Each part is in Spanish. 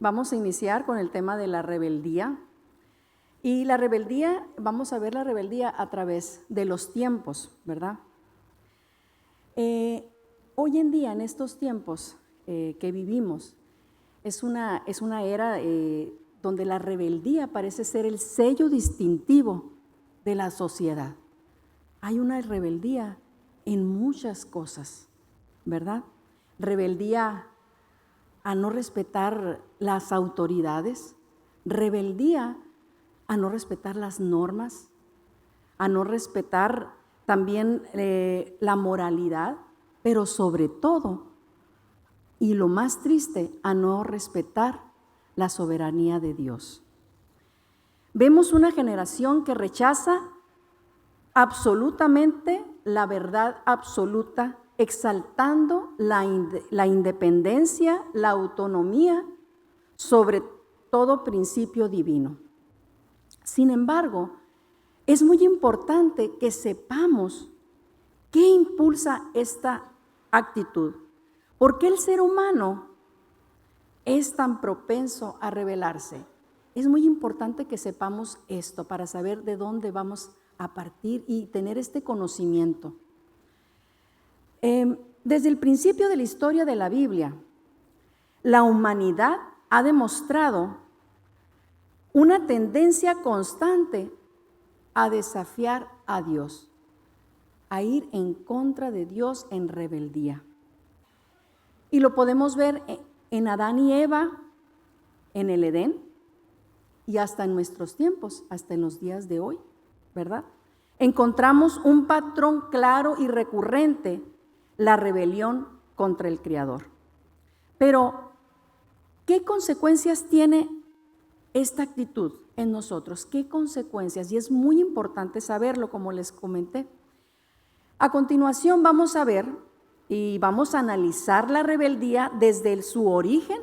Vamos a iniciar con el tema de la rebeldía. Y la rebeldía, vamos a ver la rebeldía a través de los tiempos, ¿verdad? Hoy en día, en estos tiempos que vivimos, es una era donde la rebeldía parece ser el sello distintivo de la sociedad. Hay una rebeldía en muchas cosas, ¿verdad? Rebeldía a no respetar las autoridades, rebeldía a no respetar las normas, a no respetar también la moralidad, pero sobre todo, y lo más triste, a no respetar la soberanía de Dios. Vemos una generación que rechaza absolutamente la verdad absoluta, exaltando la independencia, la autonomía sobre todo principio divino. Sin embargo, es muy importante que sepamos qué impulsa esta actitud. ¿Por qué el ser humano es tan propenso a rebelarse? Es muy importante que sepamos esto para saber de dónde vamos a partir y tener este conocimiento. Desde el principio de la historia de la Biblia, la humanidad ha demostrado una tendencia constante a desafiar a Dios, a ir en contra de Dios en rebeldía. Y lo podemos ver en Adán y Eva, en el Edén, y hasta en nuestros tiempos, hasta en los días de hoy, ¿verdad? Encontramos un patrón claro y recurrente, la rebelión contra el Creador. Pero, ¿qué consecuencias tiene esta actitud en nosotros? ¿Qué consecuencias? Y es muy importante saberlo, como les comenté. A continuación vamos a ver y vamos a analizar la rebeldía desde su origen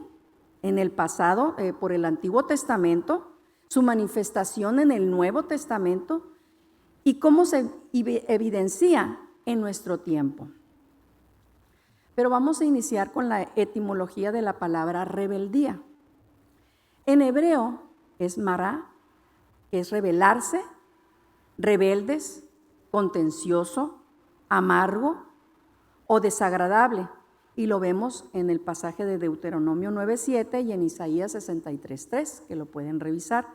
en el pasado, por el Antiguo Testamento, su manifestación en el Nuevo Testamento y cómo se evidencia en nuestro tiempo. Pero vamos a iniciar con la etimología de la palabra rebeldía. En hebreo es mará, que es rebelarse, rebeldes, contencioso, amargo o desagradable. Y lo vemos en el pasaje de Deuteronomio 9:7 y en Isaías 63:3, que lo pueden revisar.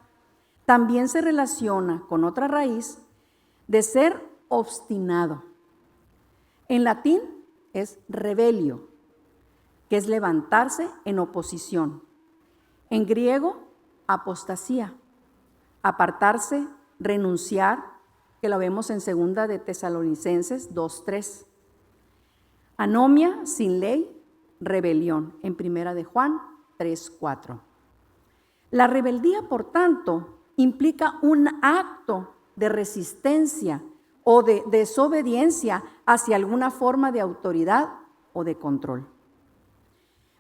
También se relaciona con otra raíz de ser obstinado. En latín es rebelio, que es levantarse en oposición. En griego, apostasía, apartarse, renunciar, que lo vemos en 2 de Tesalonicenses 2:3. Anomia, sin ley, rebelión, en 1 de Juan 3:4. La rebeldía, por tanto, implica un acto de resistencia o de desobediencia hacia alguna forma de autoridad o de control.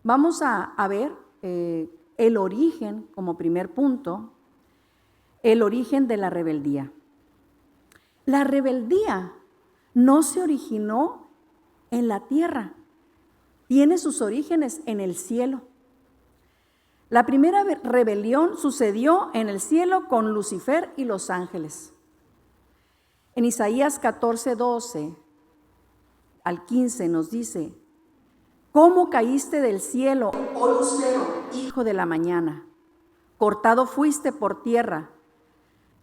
Vamos a ver el origen, como primer punto, el origen de la rebeldía. La rebeldía no se originó en la tierra, tiene sus orígenes en el cielo. La primera rebelión sucedió en el cielo con Lucifer y los ángeles. En Isaías 14:12 al 15 nos dice: ¿Cómo caíste del cielo, oh lucero, hijo de la mañana? Cortado fuiste por tierra,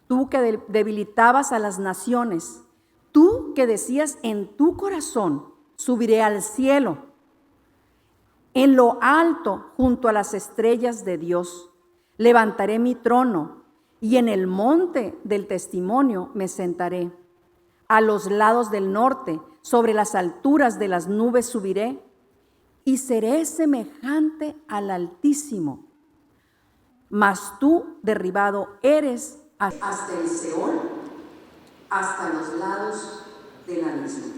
tú que debilitabas a las naciones, tú que decías en tu corazón: subiré al cielo, en lo alto, junto a las estrellas de Dios, levantaré mi trono, y en el monte del testimonio me sentaré. A los lados del norte, sobre las alturas de las nubes subiré, y seré semejante al Altísimo. Mas tú derribado eres hasta el Seol, hasta los lados del abismo.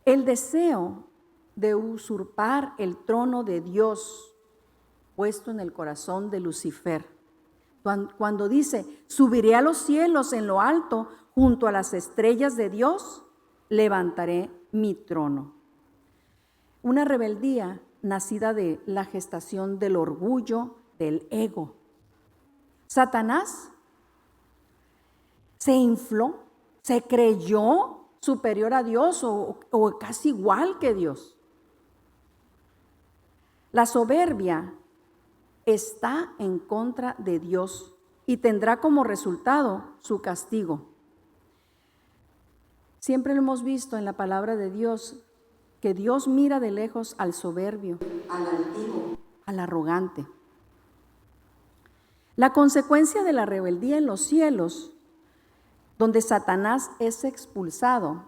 El deseo de usurpar el trono de Dios puesto en el corazón de Lucifer, cuando dice: subiré a los cielos en lo alto, junto a las estrellas de Dios, levantaré mi trono. Una rebeldía nacida de la gestación del orgullo, del ego. Satanás se infló, se creyó superior a Dios o casi igual que Dios. La soberbia está en contra de Dios y tendrá como resultado su castigo. Siempre lo hemos visto en la palabra de Dios, que Dios mira de lejos al soberbio, al altivo, al arrogante. La consecuencia de la rebeldía en los cielos, donde Satanás es expulsado,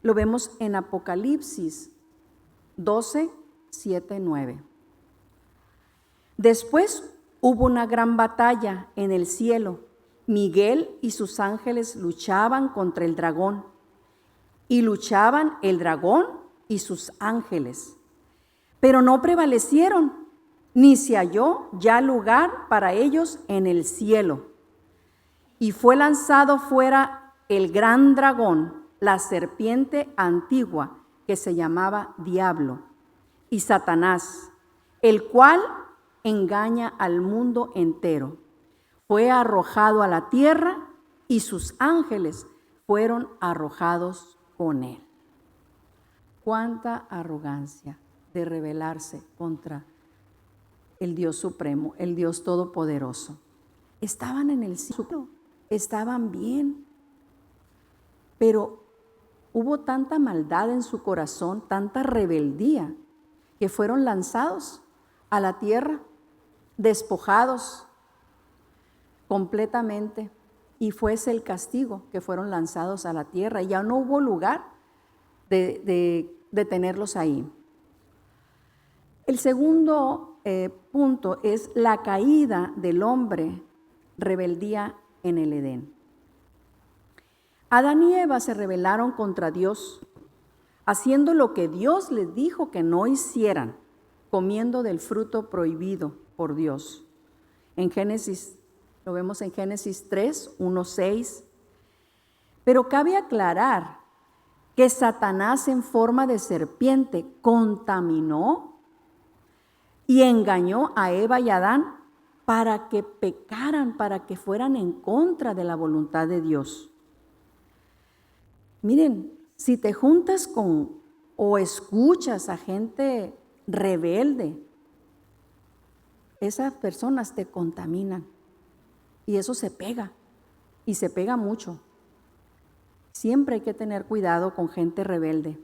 lo vemos en Apocalipsis 12, 7, 9. Después hubo una gran batalla en el cielo. Miguel y sus ángeles luchaban contra el dragón. Y luchaban el dragón y sus ángeles. Pero no prevalecieron, ni se halló ya lugar para ellos en el cielo. Y fue lanzado fuera el gran dragón, la serpiente antigua, que se llamaba Diablo, y Satanás, el cual engaña al mundo entero. Fue arrojado a la tierra y sus ángeles fueron arrojados con él. Cuánta arrogancia de rebelarse contra el Dios supremo, el Dios todopoderoso. Estaban en el cielo, estaban bien, pero hubo tanta maldad en su corazón, tanta rebeldía, que fueron lanzados a la tierra, despojados completamente, y fuese el castigo, que fueron lanzados a la tierra, y ya no hubo lugar de tenerlos ahí. El segundo punto es la caída del hombre, rebeldía en el Edén. Adán y Eva se rebelaron contra Dios, haciendo lo que Dios les dijo que no hicieran, comiendo del fruto prohibido por Dios. Lo vemos en Génesis 3, 1, 6. Pero cabe aclarar que Satanás en forma de serpiente contaminó y engañó a Eva y a Adán para que pecaran, para que fueran en contra de la voluntad de Dios. Miren, si te juntas con o escuchas a gente rebelde, esas personas te contaminan y eso se pega y se pega mucho. Siempre hay que tener cuidado con gente rebelde.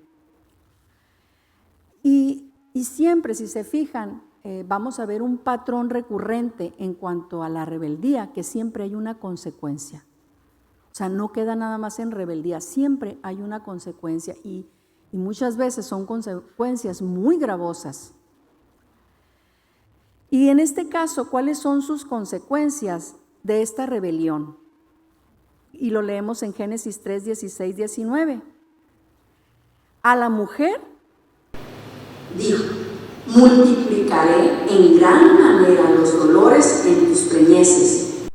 Y siempre, si se fijan, vamos a ver un patrón recurrente en cuanto a la rebeldía, que siempre hay una consecuencia. O sea, no queda nada más en rebeldía, siempre hay una consecuencia y muchas veces son consecuencias muy gravosas. Y en este caso, ¿cuáles son sus consecuencias de esta rebelión? Y lo leemos en Génesis 3, 16, 19. A la mujer dijo: multiplicaré en gran manera los dolores en tus preñeces.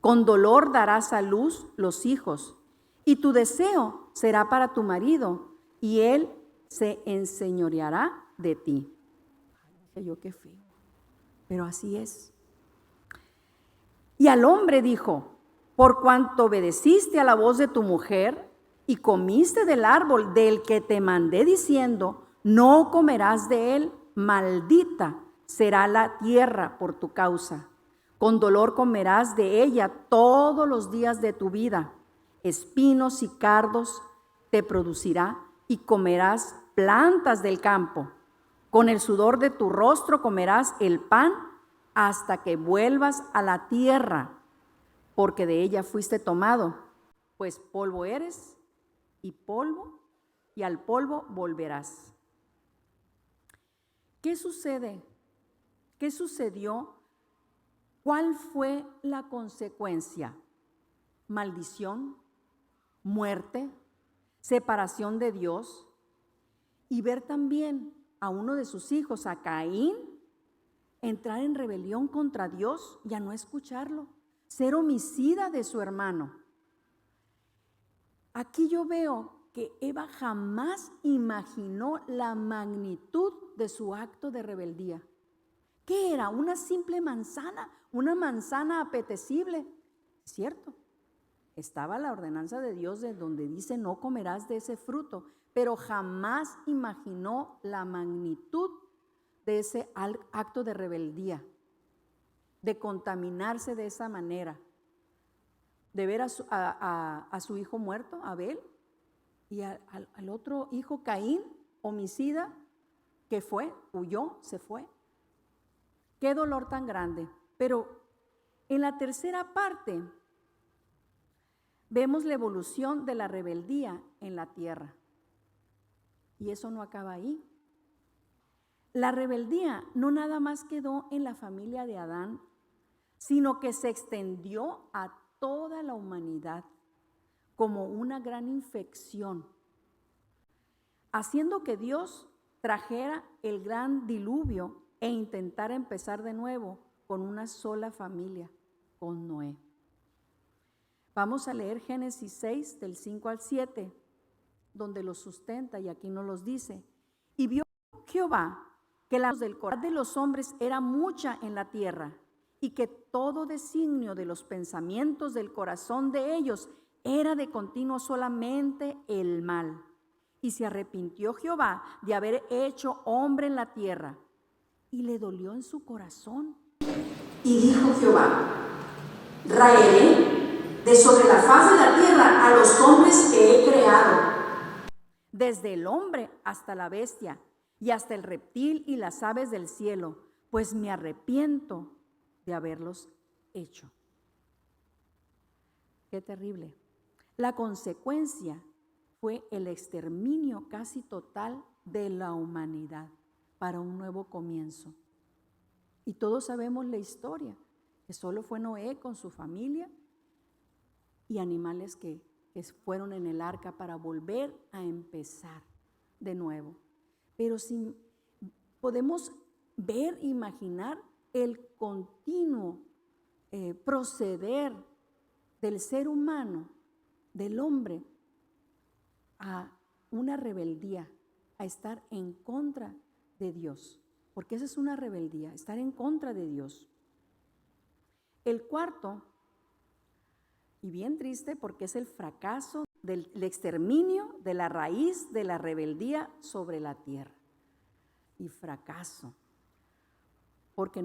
Con dolor darás a luz los hijos, y tu deseo será para tu marido, y él se enseñoreará de ti. Dije yo, qué feo, pero así es. Y al hombre dijo: por cuanto obedeciste a la voz de tu mujer y comiste del árbol del que te mandé diciendo, no comerás de él, maldita será la tierra por tu causa. Con dolor comerás de ella todos los días de tu vida. Espinos y cardos te producirá y comerás plantas del campo. Con el sudor de tu rostro comerás el pan hasta que vuelvas a la tierra, porque de ella fuiste tomado, pues polvo eres y al polvo volverás. ¿Qué sucede? ¿Qué sucedió? ¿Cuál fue la consecuencia? Maldición, muerte, separación de Dios, y ver también a uno de sus hijos, a Caín, entrar en rebelión contra Dios y a no escucharlo, ser homicida de su hermano. Aquí yo veo que Eva jamás imaginó la magnitud de su acto de rebeldía. ¿Qué era? ¿Una simple manzana? ¿Una manzana apetecible? Cierto, estaba la ordenanza de Dios de donde dice no comerás de ese fruto, pero jamás imaginó la magnitud de ese acto de rebeldía, de contaminarse de esa manera, de ver a su hijo muerto, Abel, y al otro hijo, Caín, homicida, que huyó, se fue. Qué dolor tan grande. Pero en la tercera parte vemos la evolución de la rebeldía en la tierra. Y eso no acaba ahí. La rebeldía no nada más quedó en la familia de Adán, sino que se extendió a toda la humanidad como una gran infección, haciendo que Dios trajera el gran diluvio e intentara empezar de nuevo con una sola familia, con Noé. Vamos a leer Génesis 6, del 5 al 7, donde los sustenta y aquí nos los dice. Y vio Jehová que la del corazón de los hombres era mucha en la tierra, y que todo designio de los pensamientos del corazón de ellos era de continuo solamente el mal. Y se arrepintió Jehová de haber hecho hombre en la tierra, y le dolió en su corazón. Y dijo Jehová: raeré de sobre la faz de la tierra a los hombres que he creado, desde el hombre hasta la bestia, y hasta el reptil y las aves del cielo, pues me arrepiento de haberlos hecho. Qué terrible. La consecuencia fue el exterminio casi total de la humanidad para un nuevo comienzo. Y todos sabemos la historia, que solo fue Noé con su familia y animales que fueron en el arca para volver a empezar de nuevo. Pero si podemos ver, imaginar el continuo proceder del ser humano, del hombre, a una rebeldía, a estar en contra de Dios, porque esa es una rebeldía, estar en contra de Dios. El cuarto, y bien triste porque es el fracaso del exterminio de la raíz de la rebeldía sobre la tierra. Y fracaso, porque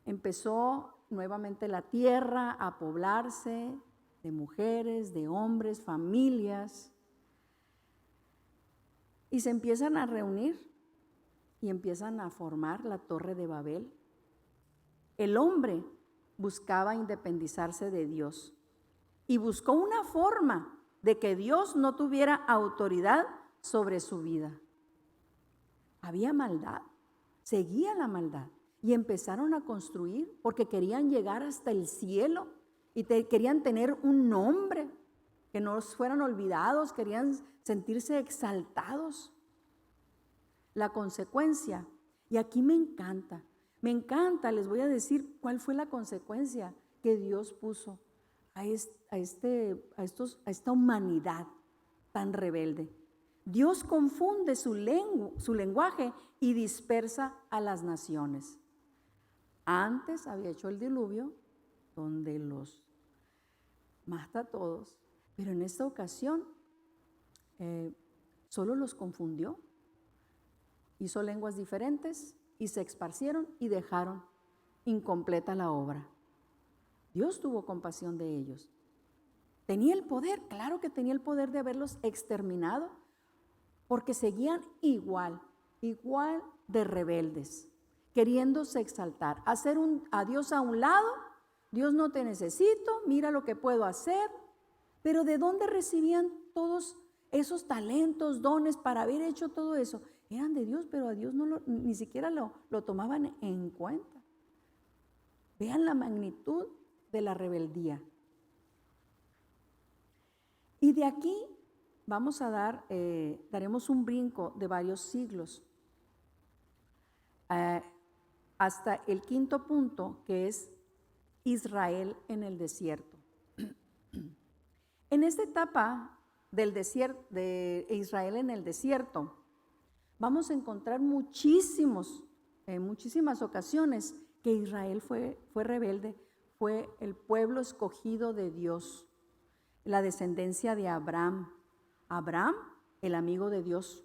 empezó nuevamente la tierra a poblarse de mujeres, de hombres, familias, y se empiezan a reunir y empiezan a formar la Torre de Babel. El hombre buscaba independizarse de Dios y buscó una forma de que Dios no tuviera autoridad sobre su vida. Había maldad, seguía la maldad, y empezaron a construir porque querían llegar hasta el cielo y querían tener un nombre, que no fueran olvidados, querían sentirse exaltados. La consecuencia, y aquí me encanta, les voy a decir cuál fue la consecuencia que Dios puso a esta humanidad tan rebelde. Dios confunde su lenguaje y dispersa a las naciones. Antes había hecho el diluvio, donde los mata a todos, pero en esta ocasión solo los confundió. Hizo lenguas diferentes y se esparcieron y dejaron incompleta la obra. Dios tuvo compasión de ellos. ¿Tenía el poder? Claro que tenía el poder de haberlos exterminado, porque seguían igual de rebeldes, queriéndose exaltar, hacer a Dios a un lado. Dios, no te necesito, mira lo que puedo hacer. Pero ¿de dónde recibían todos esos talentos, dones para haber hecho todo eso? Eran de Dios, pero a Dios ni siquiera lo tomaban en cuenta. Vean la magnitud de la rebeldía. Y de aquí vamos a daremos un brinco de varios siglos hasta el quinto punto, que es Israel en el desierto. En esta etapa del desierto, de Israel en el desierto, vamos a encontrar muchísimas ocasiones que Israel fue rebelde, fue el pueblo escogido de Dios, la descendencia de Abraham. Abraham, el amigo de Dios,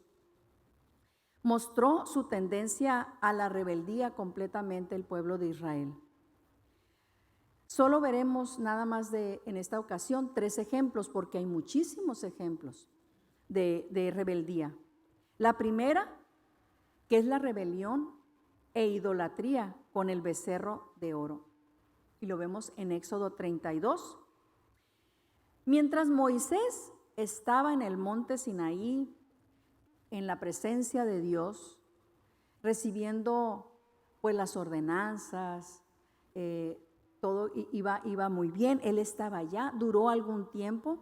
mostró su tendencia a la rebeldía completamente el pueblo de Israel. Solo veremos nada más en esta ocasión 3 ejemplos, porque hay muchísimos ejemplos de rebeldía. La primera, que es la rebelión e idolatría con el becerro de oro. Y lo vemos en Éxodo 32. Mientras Moisés estaba en el monte Sinaí, en la presencia de Dios, recibiendo pues las ordenanzas, todo iba muy bien. Él estaba allá, duró algún tiempo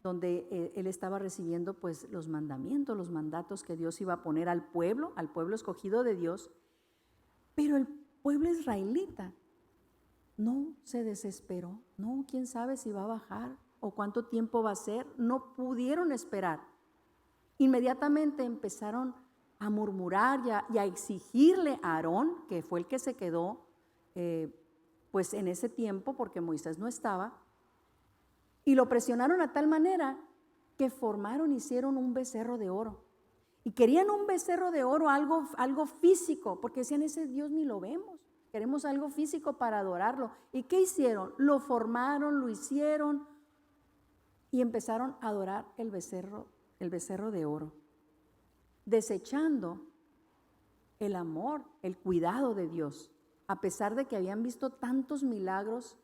donde él estaba recibiendo pues los mandamientos, los mandatos que Dios iba a poner al pueblo escogido de Dios. Pero el pueblo israelita no se desesperó. No, quién sabe si va a bajar o cuánto tiempo va a ser. No pudieron esperar. Inmediatamente empezaron a murmurar y a exigirle a Aarón, que fue el que se quedó pues en ese tiempo porque Moisés no estaba, y lo presionaron a tal manera que hicieron un becerro de oro. Y querían un becerro de oro, algo físico, porque decían, ese Dios ni lo vemos, queremos algo físico para adorarlo. ¿Y qué hicieron? Lo formaron, lo hicieron y empezaron a adorar el becerro de oro, desechando el amor, el cuidado de Dios, a pesar de que habían visto tantos milagros,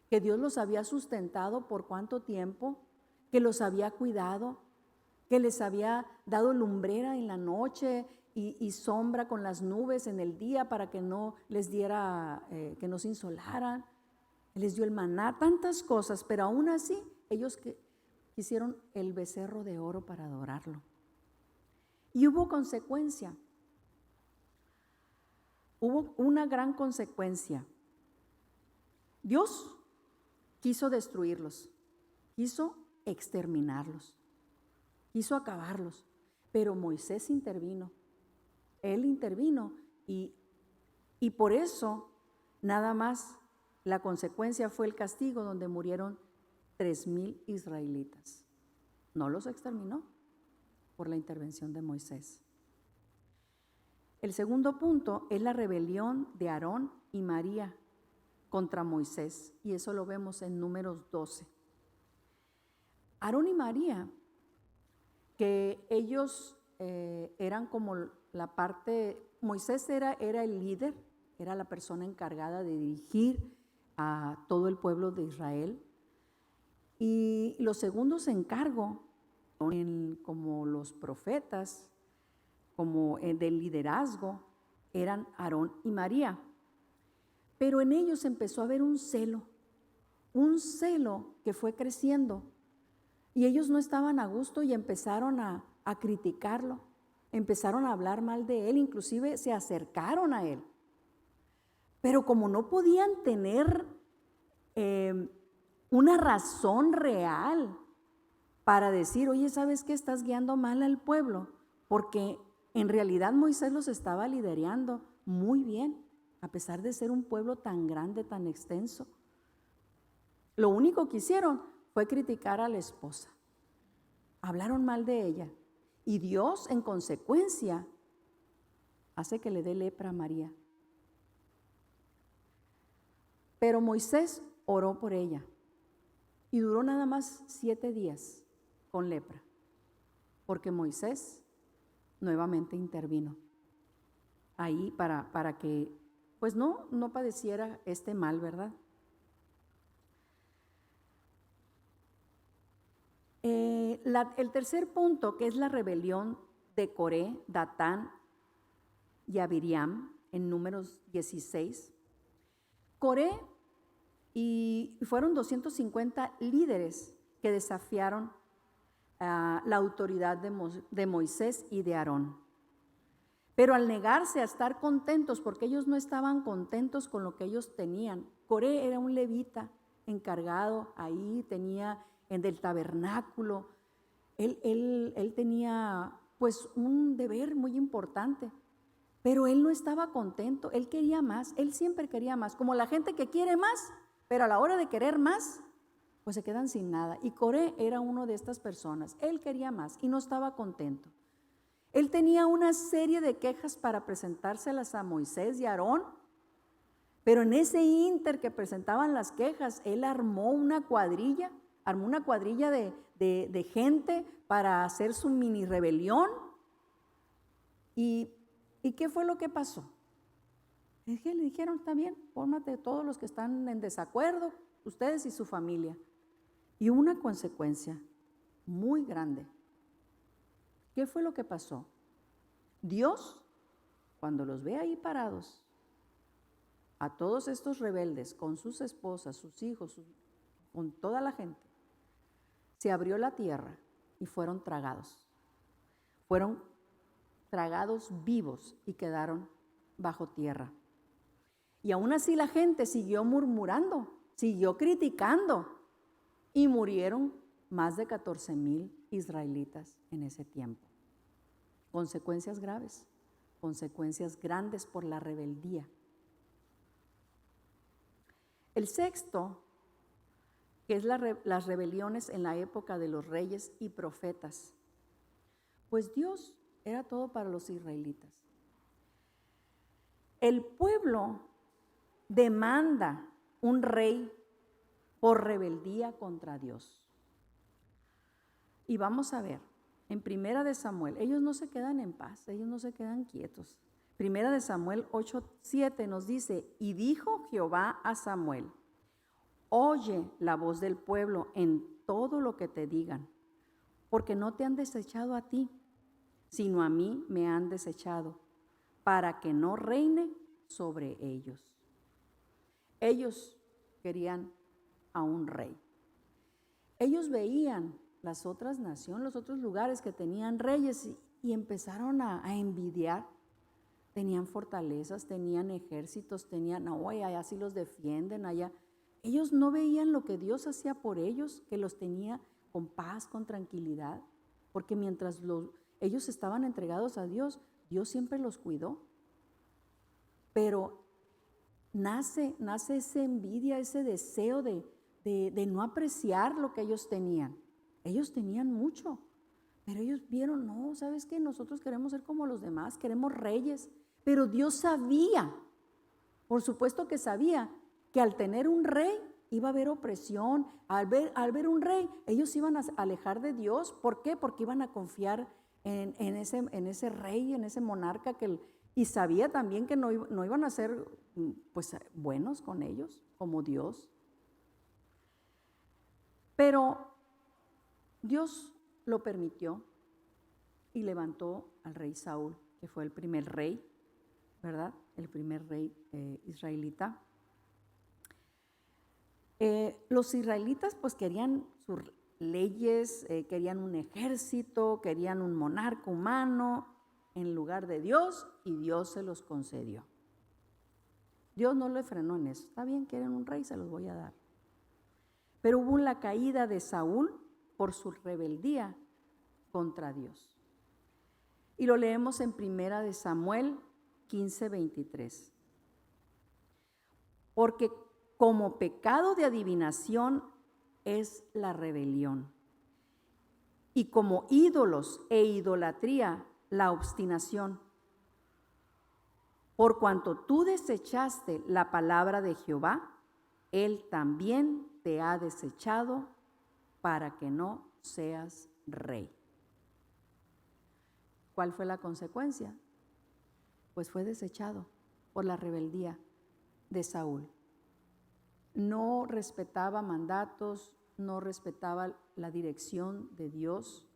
que Dios los había sustentado por cuánto tiempo, que los había cuidado, que les había dado lumbrera en la noche y sombra con las nubes en el día para que no les diera, que no se insolaran. Les dio el maná, tantas cosas, pero aún así ellos hicieron el becerro de oro para adorarlo. Y hubo consecuencia. Hubo una gran consecuencia. Dios quiso destruirlos, quiso exterminarlos, quiso acabarlos, pero Moisés intervino. Él intervino y por eso nada más la consecuencia fue el castigo, donde murieron 3,000 israelitas. No los exterminó por la intervención de Moisés. El segundo punto es la rebelión de Aarón y María contra Moisés, y eso lo vemos en Números 12. Aarón y María, que ellos eran como la parte, Moisés era el líder, era la persona encargada de dirigir a todo el pueblo de Israel, y los segundos en cargo, como los profetas, como del liderazgo, eran Aarón y María. Pero en ellos empezó a haber un celo que fue creciendo, y ellos no estaban a gusto y empezaron a criticarlo, empezaron a hablar mal de él, inclusive se acercaron a él. Pero como no podían tener una razón real para decir, oye, ¿sabes qué? Estás guiando mal al pueblo, porque en realidad Moisés los estaba liderando muy bien, a pesar de ser un pueblo tan grande, tan extenso. Lo único que hicieron fue criticar a la esposa. Hablaron mal de ella. Y Dios, en consecuencia, hace que le dé lepra a María. Pero Moisés oró por ella y duró nada más 7 días con lepra, porque Moisés nuevamente intervino ahí para que pues no padeciera este mal, ¿verdad? El tercer punto, que es la rebelión de Coré, Datán y Abiriam, en Números 16. Coré y fueron 250 líderes que desafiaron la autoridad de Moisés y de Aarón. Pero al negarse a estar contentos, porque ellos no estaban contentos con lo que ellos tenían. Coré era un levita encargado ahí, tenía del tabernáculo. Él tenía pues un deber muy importante, pero él no estaba contento, él quería más, él siempre quería más, como la gente que quiere más, pero a la hora de querer más, pues se quedan sin nada. Y Coré era uno de estas personas, él quería más y no estaba contento. Él tenía una serie de quejas para presentárselas a Moisés y a Aarón, pero en ese ínter que presentaban las quejas, él armó una cuadrilla de gente para hacer su mini rebelión. ¿Y qué fue lo que pasó? Es que le dijeron, está bien, fórmate todos los que están en desacuerdo, ustedes y su familia. Y hubo una consecuencia muy grande. ¿Qué fue lo que pasó? Dios, cuando los ve ahí parados, a todos estos rebeldes, con sus esposas, sus hijos, con toda la gente, se abrió la tierra y fueron tragados. Fueron tragados vivos y quedaron bajo tierra. Y aún así la gente siguió murmurando, siguió criticando y murieron más de 14,000 israelitas en ese tiempo. Consecuencias graves, consecuencias grandes por la rebeldía. El sexto, que es las rebeliones en la época de los reyes y profetas. Pues Dios era todo para los israelitas. El pueblo demanda un rey por rebeldía contra Dios. Y vamos a ver, en Primera de Samuel, ellos no se quedan en paz, ellos no se quedan quietos. Primera de Samuel 8:7 nos dice, y dijo Jehová a Samuel, oye la voz del pueblo en todo lo que te digan, porque no te han desechado a ti, sino a mí me han desechado, para que no reine sobre ellos. Ellos querían a un rey. Ellos veían las otras naciones, los otros lugares que tenían reyes y empezaron a envidiar. Tenían fortalezas, tenían ejércitos, allá sí los defienden, allá. Ellos no veían lo que Dios hacía por ellos, que los tenía con paz, con tranquilidad, porque mientras ellos estaban entregados a Dios, Dios siempre los cuidó. Pero nace esa envidia, ese deseo de no apreciar lo que ellos tenían. Ellos tenían mucho, pero ellos vieron, no, ¿sabes qué? Nosotros queremos ser como los demás, queremos reyes. Pero Dios sabía, por supuesto que sabía, que al tener un rey iba a haber opresión. Al ver un rey, ellos iban a alejar de Dios. ¿Por qué? Porque iban a confiar en ese rey, en ese monarca y sabía también que no iban a ser pues buenos con ellos, como Dios. Pero Dios lo permitió y levantó al rey Saúl, que fue el primer rey, ¿verdad? El primer rey israelita. Los israelitas pues querían sus leyes, querían un ejército, querían un monarca humano en lugar de Dios, y Dios se los concedió. Dios no le frenó en eso. Está bien, quieren un rey, se los voy a dar. Pero hubo la caída de Saúl por su rebeldía contra Dios. Y lo leemos en Primera de Samuel 15:23. Porque como pecado de adivinación es la rebelión, y como ídolos e idolatría la obstinación. Por cuanto tú desechaste la palabra de Jehová, Él también te ha desechado para que no seas rey. ¿Cuál fue la consecuencia? Pues fue desechado por la rebeldía de Saúl. No respetaba mandatos, no respetaba la dirección de Dios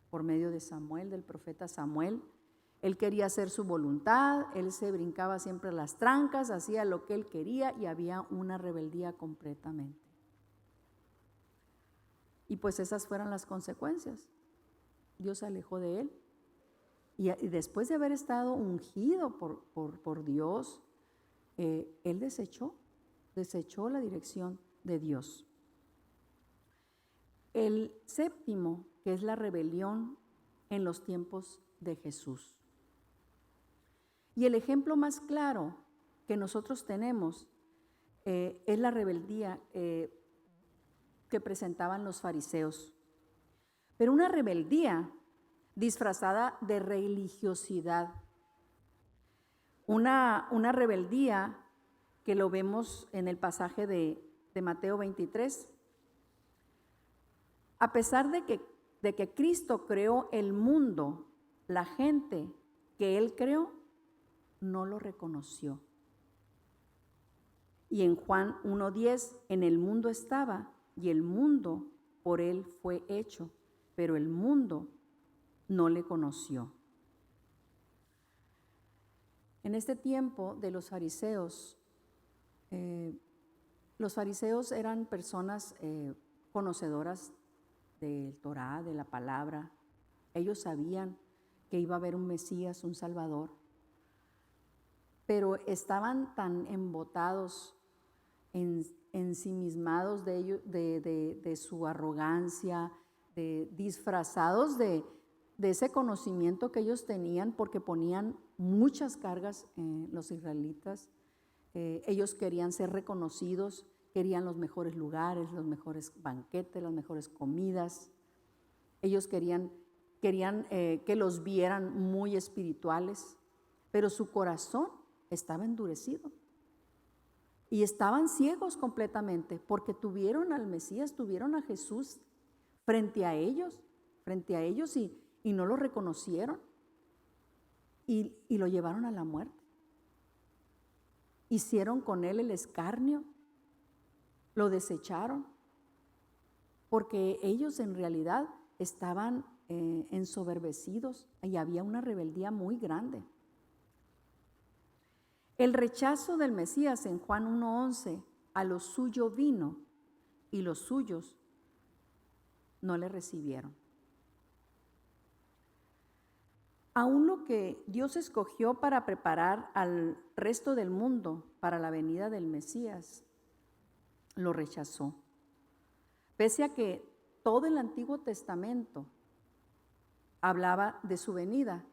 por medio de Samuel, del profeta Samuel. Él quería hacer su voluntad, él se brincaba siempre las trancas, hacía lo que él quería y había una rebeldía completamente. Y pues esas fueron las consecuencias. Dios se alejó de él. Y después de haber estado ungido por Dios, él desechó la dirección de Dios. El séptimo, que es la rebelión en los tiempos de Jesús. Y el ejemplo más claro que nosotros tenemos es la rebeldía que presentaban los fariseos. Pero una rebeldía disfrazada de religiosidad. Una rebeldía que lo vemos en el pasaje de Mateo 23. A pesar de que Cristo creó el mundo, la gente que Él creó no lo reconoció. Y en Juan 1:10, en el mundo estaba, y el mundo por Él fue hecho, pero el mundo no le conoció. En este tiempo de los fariseos eran personas conocedoras del Torá, de la palabra. Ellos sabían que iba a haber un Mesías, un Salvador, pero estaban tan embotados, ensimismados de ellos, de su arrogancia, disfrazados de ese conocimiento que ellos tenían, porque ponían muchas cargas en los israelitas. Ellos querían ser reconocidos, querían los mejores lugares, los mejores banquetes, las mejores comidas. Ellos querían que los vieran muy espirituales, pero su corazón estaba endurecido. Y estaban ciegos completamente, porque tuvieron al Mesías, tuvieron a Jesús frente a ellos y no lo reconocieron y lo llevaron a la muerte. Hicieron con él el escarnio, lo desecharon, porque ellos en realidad estaban ensoberbecidos y había una rebeldía muy grande. El rechazo del Mesías en Juan 1:11, a lo suyo vino y los suyos no le recibieron. Aún lo que Dios escogió para preparar al resto del mundo para la venida del Mesías, lo rechazó. Pese a que todo el Antiguo Testamento hablaba de su venida,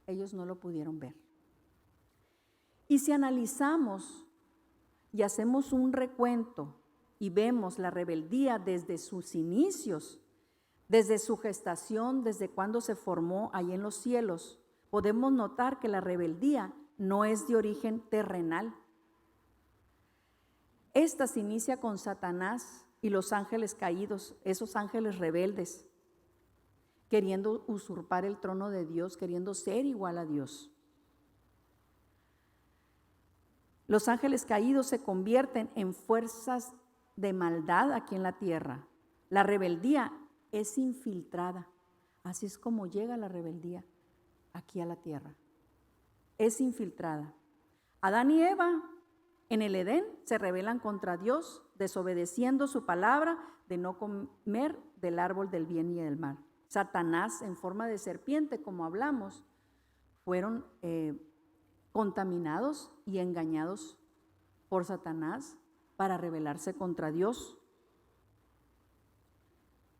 ellos no lo pudieron ver. Y si analizamos y hacemos un recuento y vemos la rebeldía desde sus inicios, desde su gestación, desde cuando se formó ahí en los cielos, podemos notar que la rebeldía no es de origen terrenal. Esta se inicia con Satanás y los ángeles caídos, esos ángeles rebeldes, queriendo usurpar el trono de Dios, queriendo ser igual a Dios. Los ángeles caídos se convierten en fuerzas de maldad aquí en la tierra. La rebeldía es infiltrada. Así es como llega la rebeldía aquí a la tierra. Es infiltrada. Adán y Eva en el Edén se rebelan contra Dios, desobedeciendo su palabra de no comer del árbol del bien y del mal. Satanás, en forma de serpiente, como hablamos, fueron contaminados y engañados por Satanás para rebelarse contra Dios.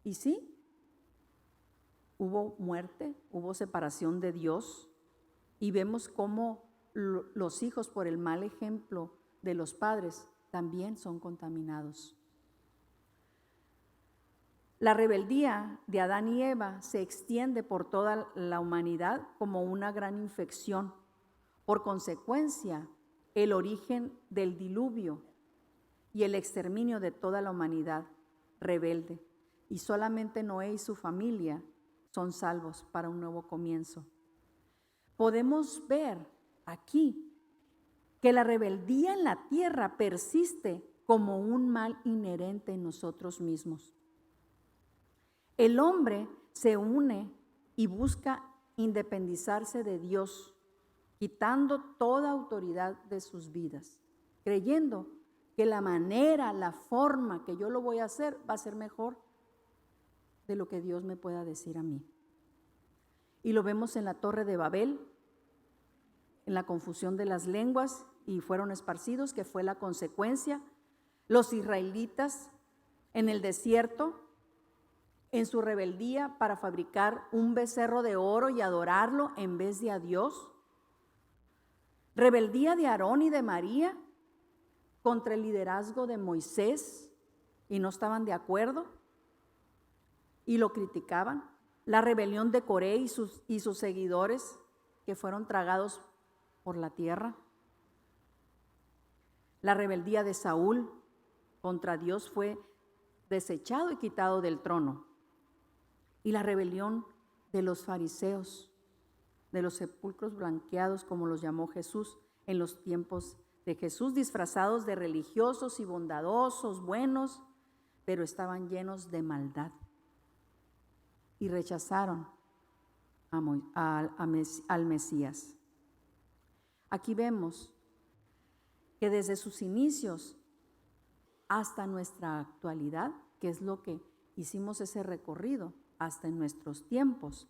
Y sí, hubo muerte, hubo separación de Dios, y vemos cómo los hijos, por el mal ejemplo de los padres, también son contaminados. La rebeldía de Adán y Eva se extiende por toda la humanidad como una gran infección. Por consecuencia, el origen del diluvio y el exterminio de toda la humanidad rebelde. Y solamente Noé y su familia son salvos para un nuevo comienzo. Podemos ver aquí que la rebeldía en la tierra persiste como un mal inherente en nosotros mismos. El hombre se une y busca independizarse de Dios, quitando toda autoridad de sus vidas, creyendo que la manera, la forma que yo lo voy a hacer va a ser mejor de lo que Dios me pueda decir a mí. Y lo vemos en la Torre de Babel, en la confusión de las lenguas, y fueron esparcidos, que fue la consecuencia. Los israelitas en el desierto, en su rebeldía para fabricar un becerro de oro y adorarlo en vez de a Dios. Rebeldía de Aarón y de María contra el liderazgo de Moisés y no estaban de acuerdo y lo criticaban. La rebelión de Coré y sus seguidores que fueron tragados por la tierra. La rebeldía de Saúl contra Dios fue desechado y quitado del trono. Y la rebelión de los fariseos, de los sepulcros blanqueados, como los llamó Jesús en los tiempos de Jesús, disfrazados de religiosos y bondadosos, buenos, pero estaban llenos de maldad. Y rechazaron al Mesías. Aquí vemos que desde sus inicios hasta nuestra actualidad, que es lo que hicimos ese recorrido, hasta en nuestros tiempos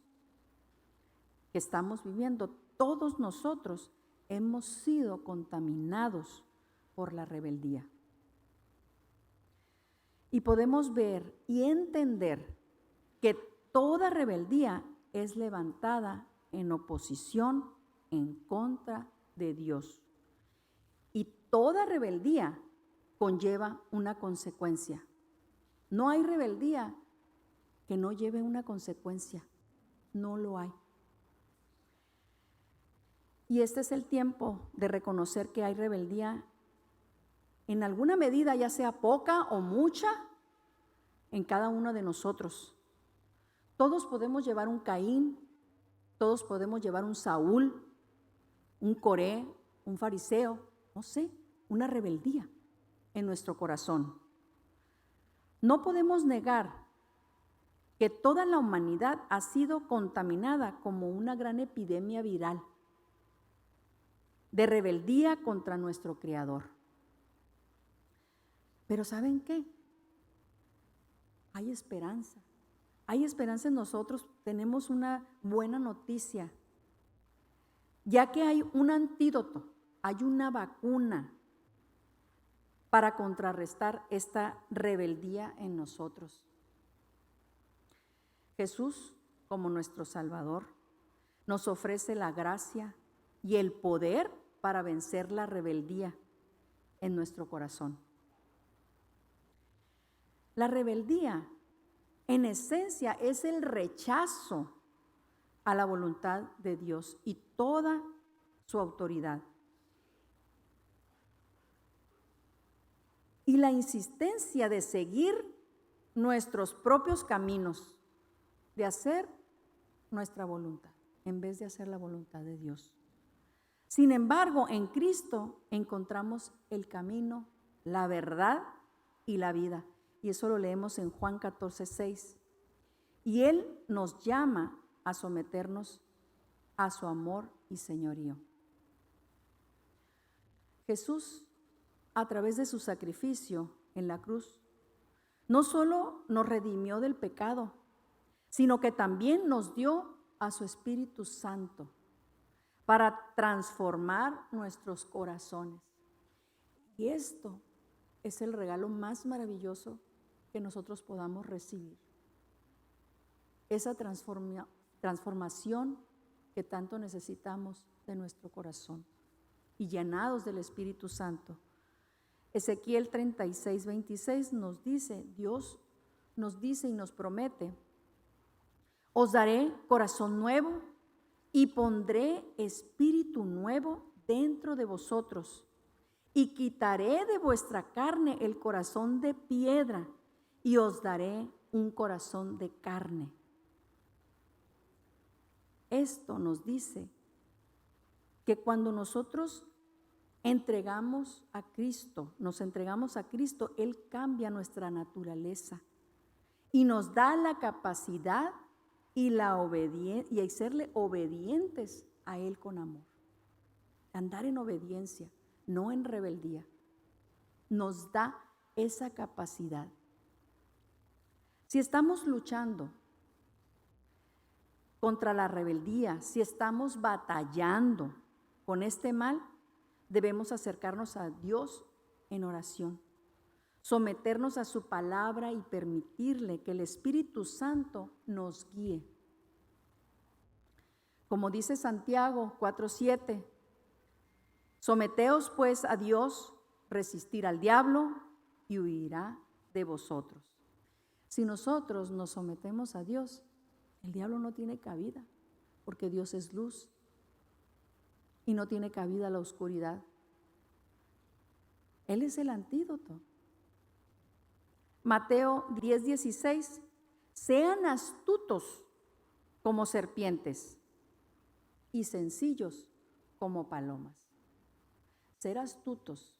que estamos viviendo, todos nosotros hemos sido contaminados por la rebeldía. Y podemos ver y entender que toda rebeldía es levantada en oposición en contra de Dios. Y toda rebeldía conlleva una consecuencia. No hay rebeldía que no lleve una consecuencia. No lo hay. Y este es el tiempo de reconocer que hay rebeldía en alguna medida, ya sea poca o mucha, en cada uno de nosotros. Todos podemos llevar un Caín, todos podemos llevar un Saúl, un Coré, un fariseo, no sé, una rebeldía en nuestro corazón. No podemos negar que toda la humanidad ha sido contaminada como una gran epidemia viral de rebeldía contra nuestro Creador. Pero ¿saben qué? Hay esperanza. Hay esperanza en nosotros. Tenemos una buena noticia, ya que hay un antídoto, hay una vacuna para contrarrestar esta rebeldía en nosotros. Jesús, como nuestro Salvador, nos ofrece la gracia y el poder para vencer la rebeldía en nuestro corazón. La rebeldía, en esencia, es el rechazo a la voluntad de Dios y toda su autoridad. Y la insistencia de seguir nuestros propios caminos, de hacer nuestra voluntad, en vez de hacer la voluntad de Dios. Sin embargo, en Cristo encontramos el camino, la verdad y la vida. Y eso lo leemos en Juan 14:6. Y Él nos llama a someternos a su amor y señorío. Jesús, a través de su sacrificio en la cruz, no solo nos redimió del pecado, sino que también nos dio a su Espíritu Santo para transformar nuestros corazones. Y esto es el regalo más maravilloso que nosotros podamos recibir. Esa transformación que tanto necesitamos de nuestro corazón y llenados del Espíritu Santo. Ezequiel 36:26 nos dice, Dios nos dice y nos promete: os daré corazón nuevo y pondré espíritu nuevo dentro de vosotros, y quitaré de vuestra carne el corazón de piedra y os daré un corazón de carne. Esto nos dice que cuando nosotros nos entregamos a Cristo, Él cambia nuestra naturaleza y nos da la capacidad y y serle obedientes a Él con amor. Andar en obediencia, no en rebeldía. Nos da esa capacidad. Si estamos luchando contra la rebeldía, si estamos batallando con este mal, debemos acercarnos a Dios en oración. someternos a su palabra y permitirle que el Espíritu Santo nos guíe. Como dice Santiago 4:7, someteos pues a Dios, resistir al diablo y huirá de vosotros. Si nosotros nos sometemos a Dios, el diablo no tiene cabida, porque Dios es luz y no tiene cabida la oscuridad. Él es el antídoto. Mateo 10:16, sean astutos como serpientes y sencillos como palomas. Ser astutos,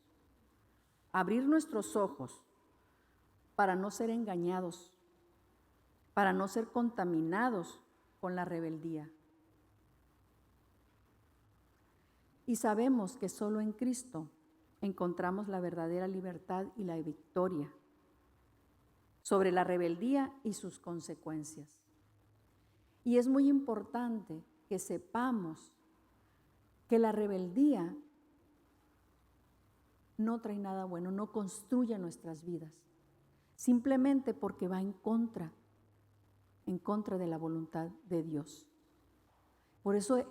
abrir nuestros ojos para no ser engañados, para no ser contaminados con la rebeldía. Y sabemos que solo en Cristo encontramos la verdadera libertad y la victoria sobre la rebeldía y sus consecuencias. Y es muy importante que sepamos que la rebeldía no trae nada bueno, no construye nuestras vidas, simplemente porque va en contra de la voluntad de Dios. Por eso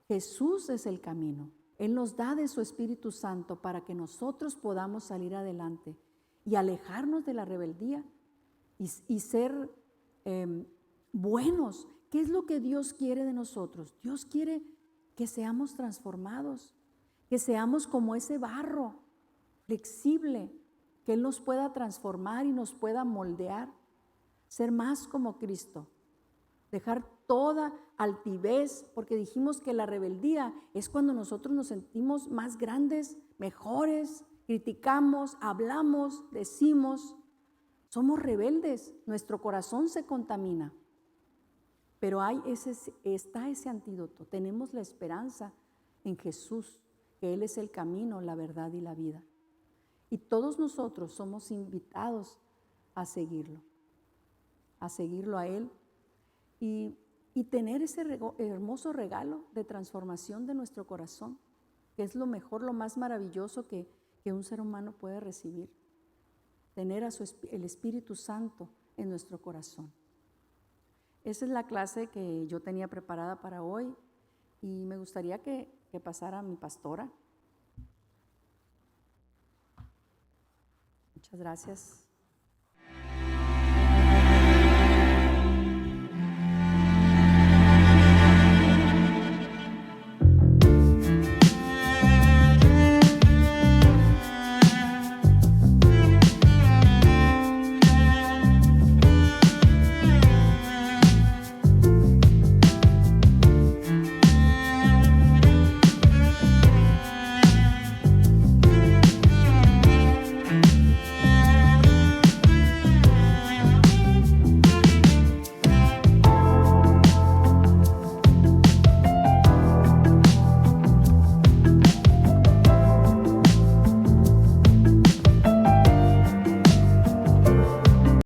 Jesús es el camino. Él nos da de su Espíritu Santo para que nosotros podamos salir adelante y alejarnos de la rebeldía y ser buenos. ¿Qué es lo que Dios quiere de nosotros? Dios quiere que seamos transformados, que seamos como ese barro flexible, que Él nos pueda transformar y nos pueda moldear, ser más como Cristo, dejar toda altivez, porque dijimos que la rebeldía es cuando nosotros nos sentimos más grandes, mejores, criticamos, hablamos, decimos, somos rebeldes, nuestro corazón se contamina. Pero está ese antídoto, tenemos la esperanza en Jesús, que Él es el camino, la verdad y la vida. Y todos nosotros somos invitados a seguirlo a Él y tener ese hermoso regalo de transformación de nuestro corazón, que es lo mejor, lo más maravilloso que un ser humano puede recibir. Tener el Espíritu Santo en nuestro corazón. Esa es la clase que yo tenía preparada para hoy y me gustaría que pasara mi pastora. Muchas gracias.